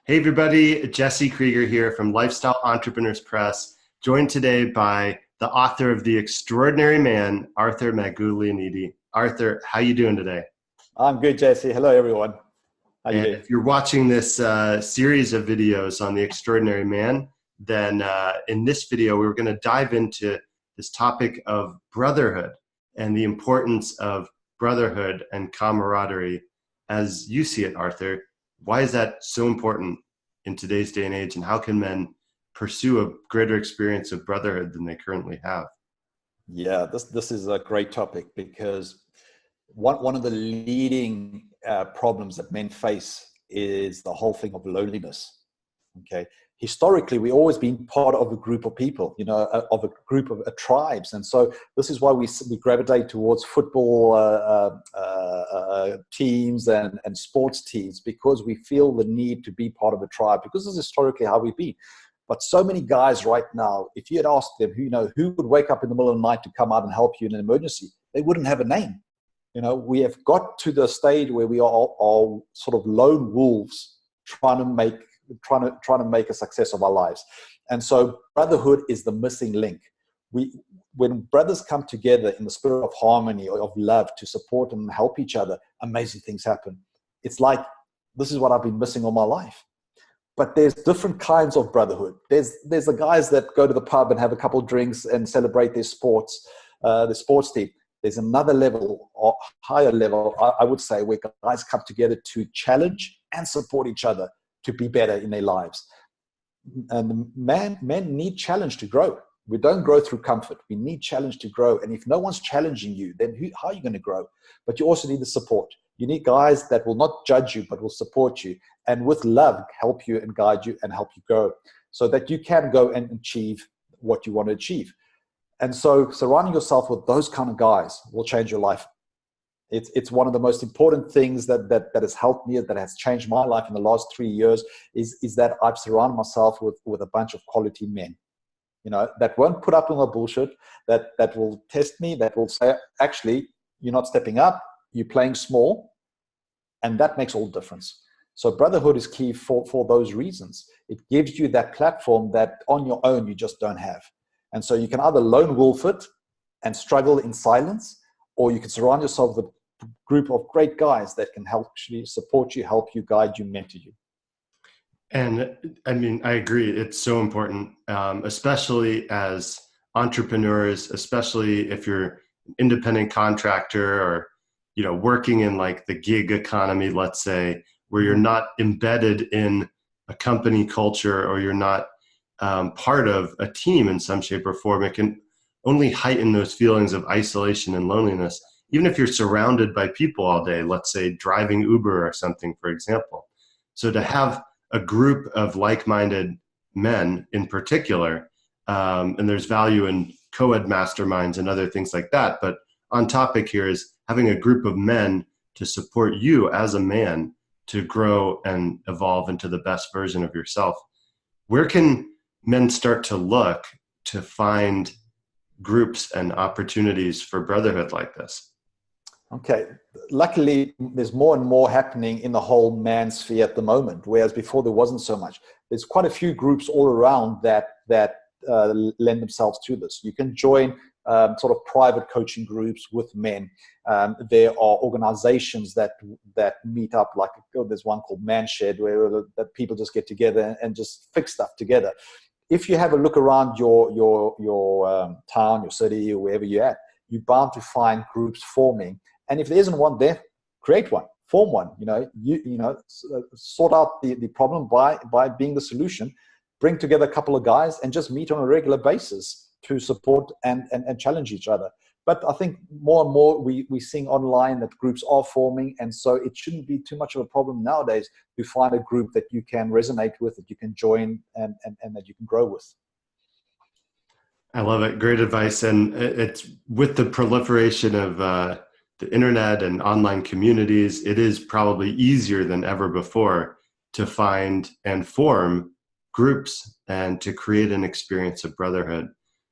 Hey everybody, Jesse Krieger here from Lifestyle Entrepreneurs Press, joined today by the author of The Extraordinary Man, Arthur Magoulianiti. Arthur, how you doing today? I'm good, Jesse. Hello, everyone. How you And doing? if you're watching this series of videos on The Extraordinary Man, then in this video, we're going to dive into this topic of brotherhood and the importance of brotherhood and camaraderie as you see it, Arthur. Why is that so important in today's day and age, and how can men pursue a greater experience of brotherhood than they currently have? Yeah, this is a great topic because one of the leading problems that men face is the whole thing of loneliness. Okay, historically, we've always been part of a group of people, of a group of tribes, and so this is why we gravitate towards football teams and sports teams, because we feel the need to be part of a tribe, because this is historically how we've been. But so many guys right now, if you had asked them, who would wake up in the middle of the night to come out and help you in an emergency, they wouldn't have a name. We have got to the stage where we are sort of lone wolves trying to make a success of our lives. And so brotherhood is the missing link. When brothers come together in the spirit of harmony or of love to support and help each other, amazing things happen. It's like, this is what I've been missing all my life. But there's different kinds of brotherhood. There's the guys that go to the pub and have a couple of drinks and celebrate their sports team. There's another level, or higher level, I would say, where guys come together to challenge and support each other to be better in their lives. And men need challenge to grow. We don't grow through comfort. We need challenge to grow. And if no one's challenging you, then how are you going to grow? But you also need the support. You need guys that will not judge you, but will support you, and with love help you and guide you and help you grow, so that you can go and achieve what you want to achieve. And so surrounding yourself with those kind of guys will change your life. It's one of the most important things that has helped me, that has changed my life in the last 3 years, is that I've surrounded myself with a bunch of quality men, that won't put up with my bullshit, that will test me, that will say, actually, you're not stepping up, you're playing small, and that makes all the difference. So brotherhood is key for those reasons. It gives you that platform that on your own you just don't have. And so you can either lone wolf it and struggle in silence, or you can surround yourself with a group of great guys that can help actually support you, help you, guide you, mentor you. And I mean, I agree. It's so important, especially as entrepreneurs, especially if you're an independent contractor or, working in like the gig economy, let's say, where you're not embedded in a company culture, or you're not part of a team in some shape or form. It can only heighten those feelings of isolation and loneliness, even if you're surrounded by people all day, let's say driving Uber or something, for example. So to have a group of like-minded men in particular, and there's value in co-ed masterminds and other things like that, but on topic here is having a group of men to support you as a man to grow and evolve into the best version of yourself. Where can men start to look to find groups and opportunities for brotherhood like this? Okay. Luckily, there's more and more happening in the whole man sphere at the moment, whereas before there wasn't so much. There's quite a few groups all around that lend themselves to this. You can join sort of private coaching groups with men. There are organizations that meet up, like there's one called Man Shed, where that people just get together and just fix stuff together. If you have a look around your town, your city, or wherever you're at, you're bound to find groups forming. And if there isn't one there, create one, form one. Sort out the problem by being the solution. Bring together a couple of guys and just meet on a regular basis to support and challenge each other. But I think more and more we're seeing online that groups are forming, and so it shouldn't be too much of a problem nowadays to find a group that you can resonate with, that you can join, and that you can grow with. I love it. Great advice. And it's with the proliferation of the internet and online communities, it is probably easier than ever before to find and form groups and to create an experience of brotherhood.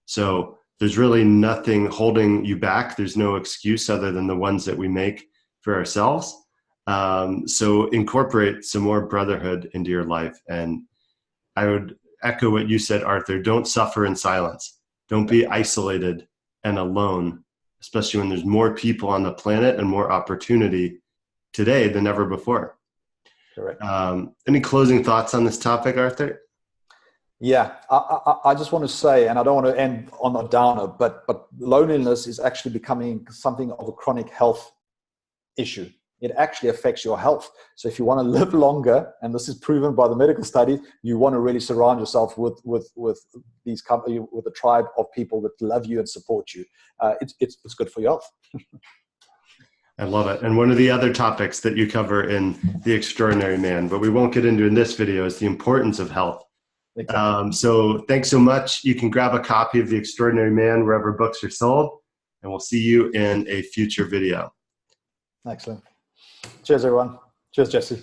So there's really nothing holding you back. There's no excuse other than the ones that we make for ourselves. So incorporate some more brotherhood into your life. And I would echo what you said, Arthur. Don't suffer in silence. Don't be isolated and alone, especially when there's more people on the planet and more opportunity today than ever before. Correct. Any closing thoughts on this topic, Arthur? Yeah, I just want to say, and I don't want to end on a downer, but loneliness is actually becoming something of a chronic health issue. It actually affects your health. So if you want to live longer, and this is proven by the medical studies, you want to really surround yourself with these company, with a tribe of people that love you and support you. It's good for your health. I love it. And one of the other topics that you cover in The Extraordinary Man, but we won't get into in this video, is the importance of health. Exactly. So thanks so much. You can grab a copy of The Extraordinary Man wherever books are sold, and we'll see you in a future video. Excellent. Cheers, everyone. Cheers, Jesse.